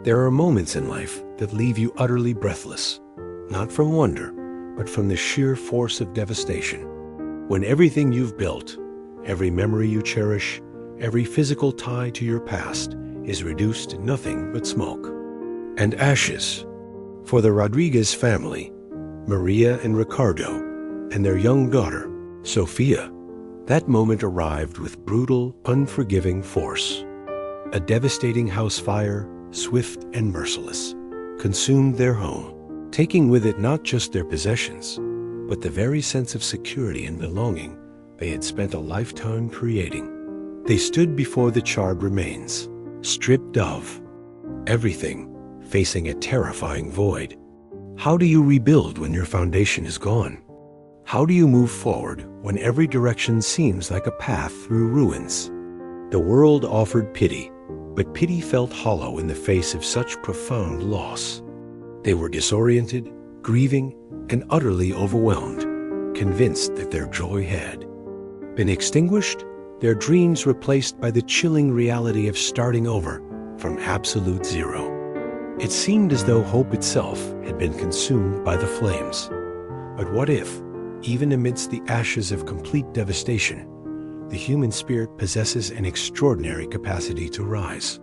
There are moments in life that leave you utterly breathless, not from wonder, but from the sheer force of devastation. When everything you've built, every memory you cherish, every physical tie to your past is reduced to nothing but smoke and ashes. For the Rodriguez family, Maria and Ricardo, and their young daughter, Sofia, that moment arrived with brutal, unforgiving force. A devastating house fire, swift and merciless, consumed their home, taking with it not just their possessions, but the very sense of security and belonging they had spent a lifetime creating. They stood before the charred remains, stripped of everything, facing a terrifying void. How do you rebuild when your foundation is gone? How do you move forward when every direction seems like a path through ruins? The world offered pity, but pity felt hollow in the face of such profound loss. They were disoriented, grieving, and utterly overwhelmed, convinced that their joy had been extinguished, their dreams replaced by the chilling reality of starting over from absolute zero. It seemed as though hope itself had been consumed by the flames. But what if, even amidst the ashes of complete devastation, the human spirit possesses an extraordinary capacity to rise?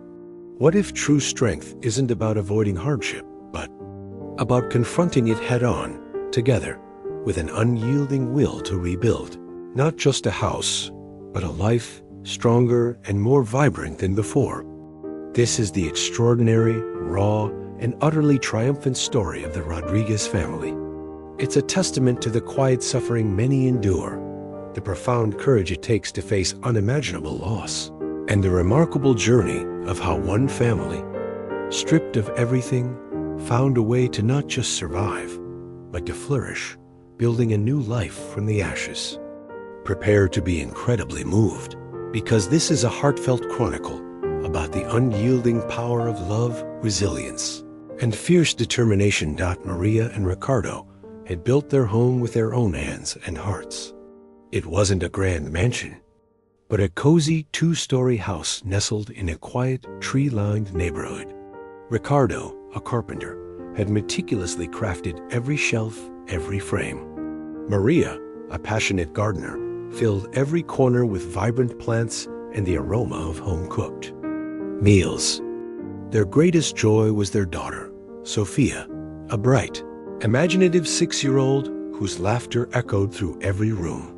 What if true strength isn't about avoiding hardship, but about confronting it head-on, together, with an unyielding will to rebuild, not just a house, but a life stronger and more vibrant than before? This is the extraordinary, raw, and utterly triumphant story of the Rodriguez family. It's a testament to the quiet suffering many endure, the profound courage it takes to face unimaginable loss, and the remarkable journey of how one family, stripped of everything, found a way to not just survive, but to flourish, building a new life from the ashes. Prepare to be incredibly moved, because this is a heartfelt chronicle about the unyielding power of love, resilience, and fierce determination. Maria and Ricardo had built their home with their own hands and hearts. It wasn't a grand mansion, but a cozy two-story house nestled in a quiet, tree-lined neighborhood. Ricardo, a carpenter, had meticulously crafted every shelf, every frame. Maria, a passionate gardener, filled every corner with vibrant plants and the aroma of home-cooked meals. Their greatest joy was their daughter, Sofia, a bright, imaginative 6-year-old whose laughter echoed through every room.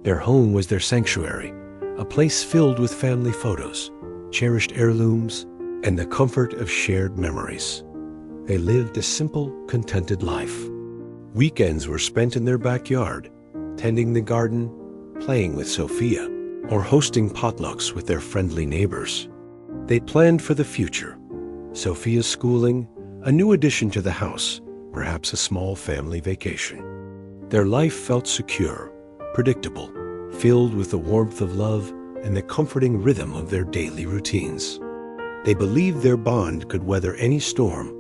Their home was their sanctuary, a place filled with family photos, cherished heirlooms, and the comfort of shared memories. They lived a simple, contented life. Weekends were spent in their backyard, tending the garden, playing with Sofia, or hosting potlucks with their friendly neighbors. They planned for the future, Sofia's schooling, a new addition to the house, perhaps a small family vacation. Their life felt secure, predictable, filled with the warmth of love and the comforting rhythm of their daily routines. They believed their bond could weather any storm,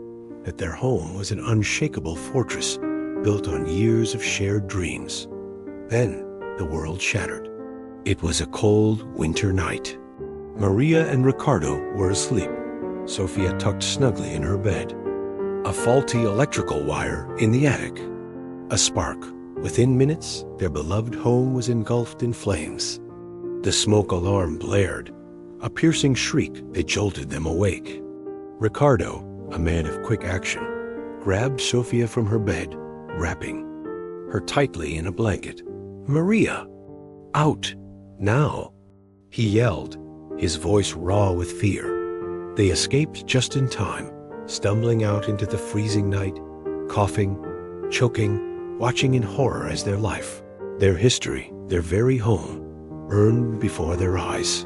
that their home was an unshakable fortress built on years of shared dreams. Then the world shattered. It was a cold winter night. Maria and Ricardo were asleep, Sofia tucked snugly in her bed. A faulty electrical wire in the attic. A spark. Within minutes, their beloved home was engulfed in flames. The smoke alarm blared, a piercing shriek that jolted them awake. Ricardo, a man of quick action, grabbed Sofia from her bed, wrapping her tightly in a blanket. "Maria! Out! Now!" he yelled, his voice raw with fear. They escaped just in time, stumbling out into the freezing night, coughing, choking, watching in horror as their life, their history, their very home, burned before their eyes.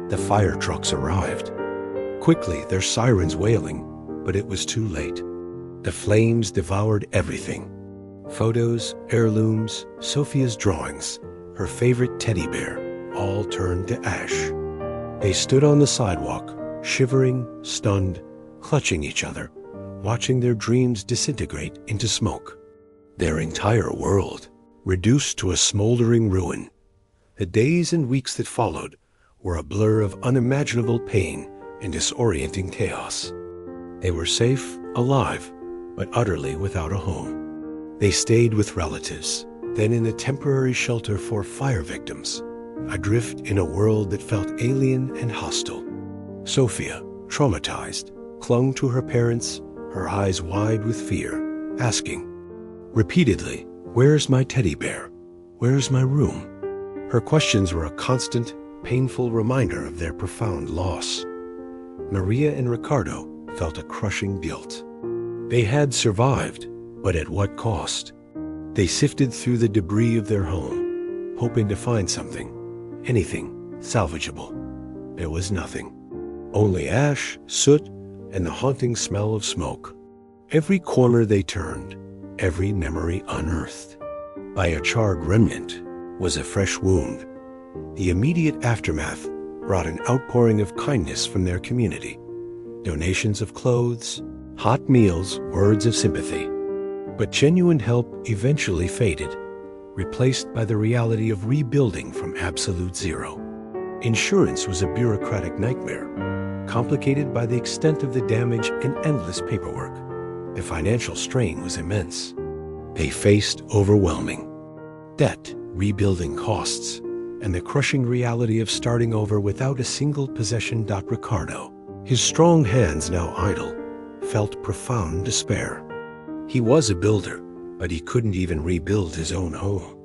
The fire trucks arrived. Quickly, their sirens wailing, but it was too late. The flames devoured everything. Photos, heirlooms, Sofia's drawings, her favorite teddy bear, all turned to ash. They stood on the sidewalk, shivering, stunned, clutching each other, watching their dreams disintegrate into smoke. Their entire world reduced to a smoldering ruin. The days and weeks that followed were a blur of unimaginable pain and disorienting chaos. They were safe, alive, but utterly without a home. They stayed with relatives, then in a temporary shelter for fire victims, adrift in a world that felt alien and hostile. Sophia, traumatized, clung to her parents, her eyes wide with fear, asking repeatedly, "Where's my teddy bear? Where's my room?" Her questions were a constant, painful reminder of their profound loss. Maria and Ricardo felt a crushing guilt. They had survived, but at what cost? They sifted through the debris of their home, hoping to find something, anything salvageable. There was nothing. Only ash, soot, and the haunting smell of smoke. Every corner they turned, every memory unearthed. By a charred remnant was a fresh wound. The immediate aftermath brought an outpouring of kindness from their community. Donations of clothes, hot meals, words of sympathy. But genuine help eventually faded, replaced by the reality of rebuilding from absolute zero. Insurance was a bureaucratic nightmare, complicated by the extent of the damage and endless paperwork. The financial strain was immense. They faced overwhelming debt, rebuilding costs, and the crushing reality of starting over without a single possession. Ricardo, his strong hands now idle, felt profound despair. He was a builder, but he couldn't even rebuild his own home.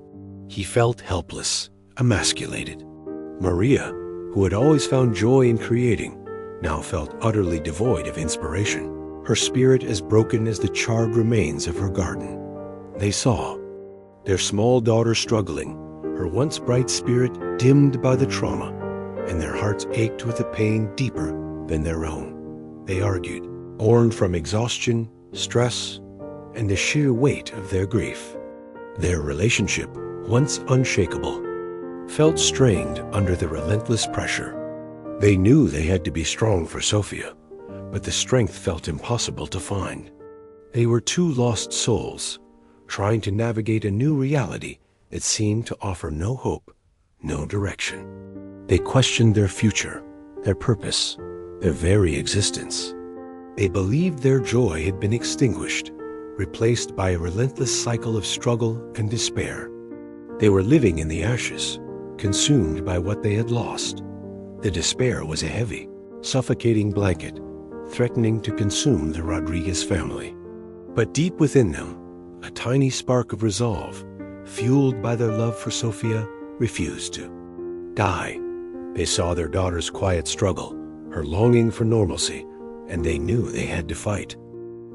He felt helpless, emasculated. Maria, who had always found joy in creating, now felt utterly devoid of inspiration, her spirit as broken as the charred remains of her garden. They saw their small daughter struggling, her once bright spirit dimmed by the trauma, and their hearts ached with a pain deeper than their own. They argued, born from exhaustion, stress, and the sheer weight of their grief. Their relationship, once unshakable, felt strained under the relentless pressure. They knew they had to be strong for Sophia, but the strength felt impossible to find. They were two lost souls, trying to navigate a new reality that seemed to offer no hope, no direction. They questioned their future, their purpose, their very existence. They believed their joy had been extinguished, replaced by a relentless cycle of struggle and despair. They were living in the ashes, consumed by what they had lost. The despair was a heavy, suffocating blanket, threatening to consume the Rodriguez family. But deep within them, a tiny spark of resolve, fueled by their love for Sophia, refused to die. They saw their daughter's quiet struggle, her longing for normalcy, and they knew they had to fight.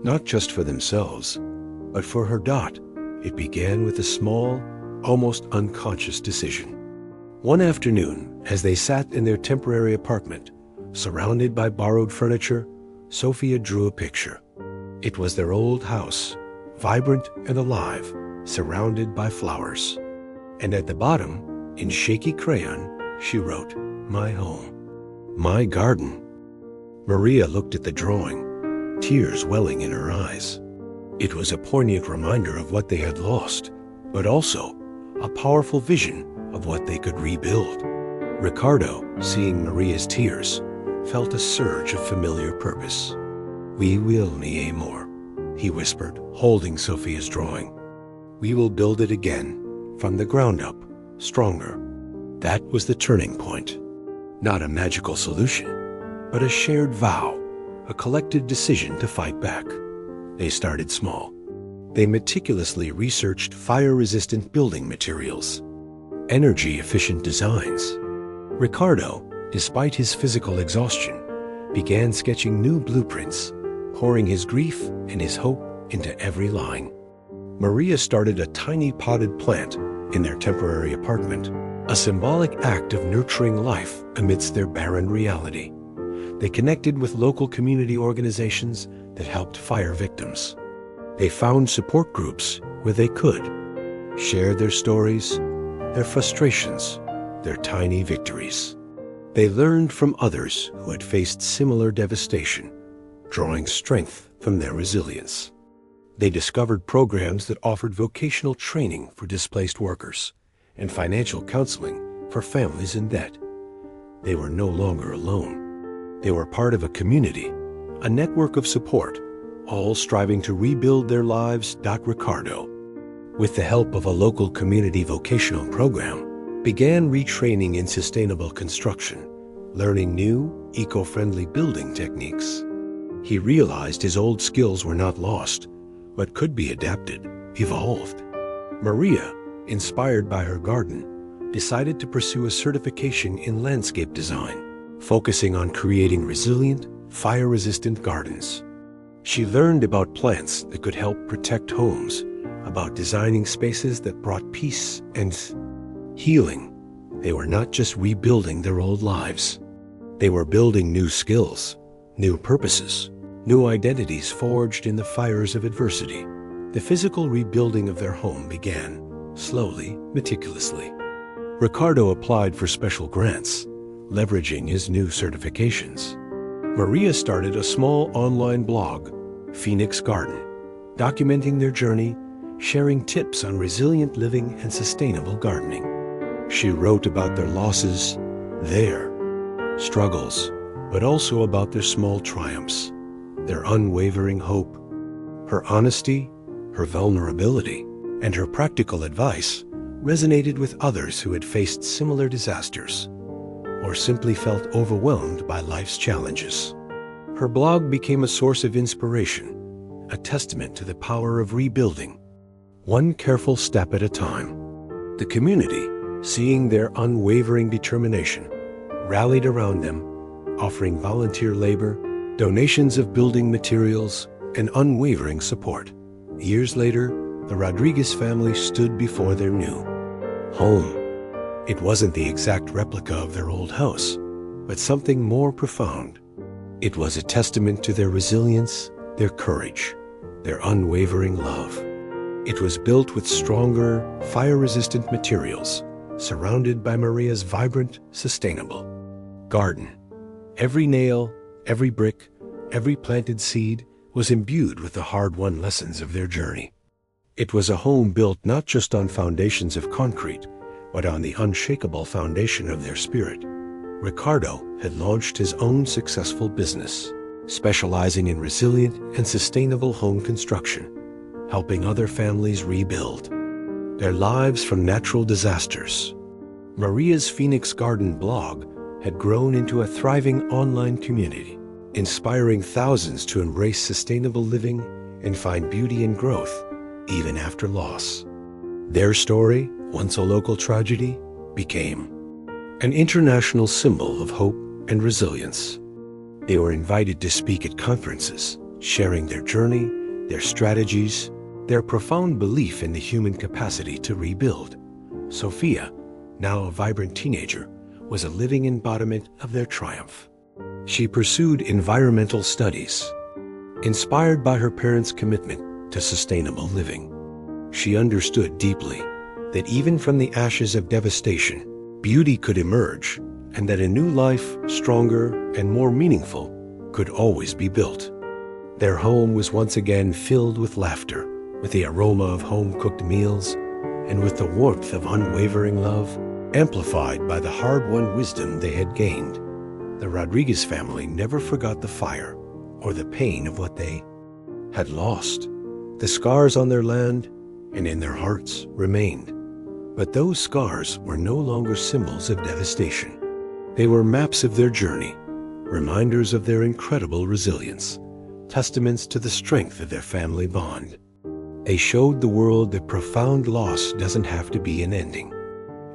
Not just for themselves, but for her. It began with a small, almost unconscious decision. One afternoon, as they sat in their temporary apartment, surrounded by borrowed furniture, Sophia drew a picture. It was their old house, vibrant and alive, surrounded by flowers. And at the bottom, in shaky crayon, she wrote, "My home, my garden." Maria looked at the drawing, tears welling in her eyes. It was a poignant reminder of what they had lost, but also a powerful vision of what they could rebuild. Ricardo, seeing Maria's tears, felt a surge of familiar purpose. "We will, mi amor," he whispered, holding Sophia's drawing. "We will build it again, from the ground up, stronger." That was the turning point. Not a magical solution, but a shared vow, a collective decision to fight back. They started small. They meticulously researched fire-resistant building materials, energy-efficient designs. Ricardo, despite his physical exhaustion, began sketching new blueprints, pouring his grief and his hope into every line. Maria started a tiny potted plant in their temporary apartment, a symbolic act of nurturing life amidst their barren reality. They connected with local community organizations that helped fire victims. They found support groups where they could, shared their stories, their frustrations, their tiny victories. They learned from others who had faced similar devastation, drawing strength from their resilience. They discovered programs that offered vocational training for displaced workers and financial counseling for families in debt. They were no longer alone. They were part of a community, a network of support, all striving to rebuild their lives. Ricardo, with the help of a local community vocational program, began retraining in sustainable construction, learning new, eco-friendly building techniques. He realized his old skills were not lost, but could be adapted, evolved. Maria, inspired by her garden, decided to pursue a certification in landscape design, focusing on creating resilient, fire-resistant gardens. She learned about plants that could help protect homes, about designing spaces that brought peace and healing. They were not just rebuilding their old lives. They were building new skills, new purposes, new identities forged in the fires of adversity. The physical rebuilding of their home began, slowly, meticulously. Ricardo applied for special grants, leveraging his new certifications. Maria started a small online blog, Phoenix Garden, documenting their journey, sharing tips on resilient living and sustainable gardening. She wrote about their losses, their struggles, but also about their small triumphs, their unwavering hope. Her honesty, her vulnerability, and her practical advice resonated with others who had faced similar disasters or simply felt overwhelmed by life's challenges. Her blog became a source of inspiration, a testament to the power of rebuilding, one careful step at a time. The community, seeing their unwavering determination, rallied around them, offering volunteer labor, donations of building materials, and unwavering support. Years later, the Rodriguez family stood before their new home. It wasn't the exact replica of their old house, but something more profound. It was a testament to their resilience, their courage, their unwavering love. It was built with stronger, fire-resistant materials, surrounded by Maria's vibrant, sustainable garden. Every nail, every brick, every planted seed was imbued with the hard-won lessons of their journey. It was a home built not just on foundations of concrete, but on the unshakable foundation of their spirit. Ricardo had launched his own successful business, specializing in resilient and sustainable home construction, helping other families rebuild their lives from natural disasters. Maria's Phoenix Garden blog had grown into a thriving online community, inspiring thousands to embrace sustainable living and find beauty and growth, even after loss. Their story, once a local tragedy, became an international symbol of hope and resilience. They were invited to speak at conferences, sharing their journey, their strategies, their profound belief in the human capacity to rebuild. Sophia, now a vibrant teenager, was a living embodiment of their triumph. She pursued environmental studies, inspired by her parents' commitment to sustainable living. She understood deeply that even from the ashes of devastation, beauty could emerge, and that a new life, stronger and more meaningful, could always be built. Their home was once again filled with laughter, with the aroma of home-cooked meals, and with the warmth of unwavering love, amplified by the hard-won wisdom they had gained. The Rodriguez family never forgot the fire or the pain of what they had lost. The scars on their land and in their hearts remained. But those scars were no longer symbols of devastation. They were maps of their journey, reminders of their incredible resilience, testaments to the strength of their family bond. They showed the world that profound loss doesn't have to be an ending.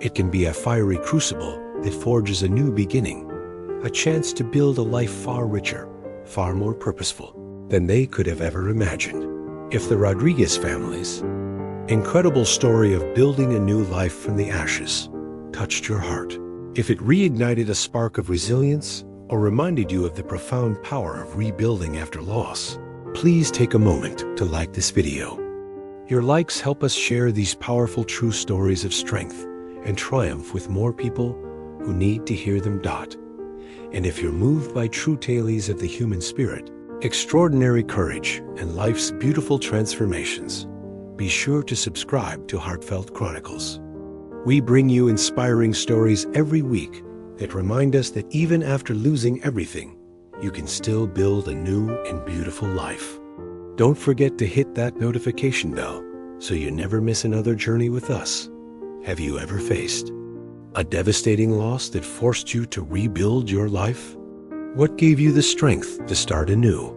It can be a fiery crucible that forges a new beginning, a chance to build a life far richer, far more purposeful than they could have ever imagined. If the Rodriguez family's incredible story of building a new life from the ashes touched your heart, if it reignited a spark of resilience or reminded you of the profound power of rebuilding after loss, please take a moment to like this video. Your likes help us share these powerful true stories of strength and triumph with more people who need to hear them. And if you're moved by true tales of the human spirit, extraordinary courage, and life's beautiful transformations, be sure to subscribe to Heartfelt Chronicles. We bring you inspiring stories every week that remind us that even after losing everything, you can still build a new and beautiful life. Don't forget to hit that notification bell so you never miss another journey with us. Have you ever faced a devastating loss that forced you to rebuild your life? What gave you the strength to start anew?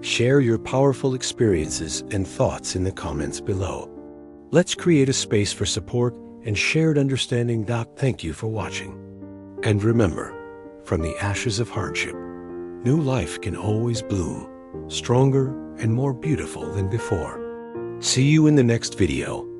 Share your powerful experiences and thoughts in the comments below. Let's create a space for support and shared understanding. Thank you for watching. And remember, from the ashes of hardship, new life can always bloom, stronger and more beautiful than before. See you in the next video.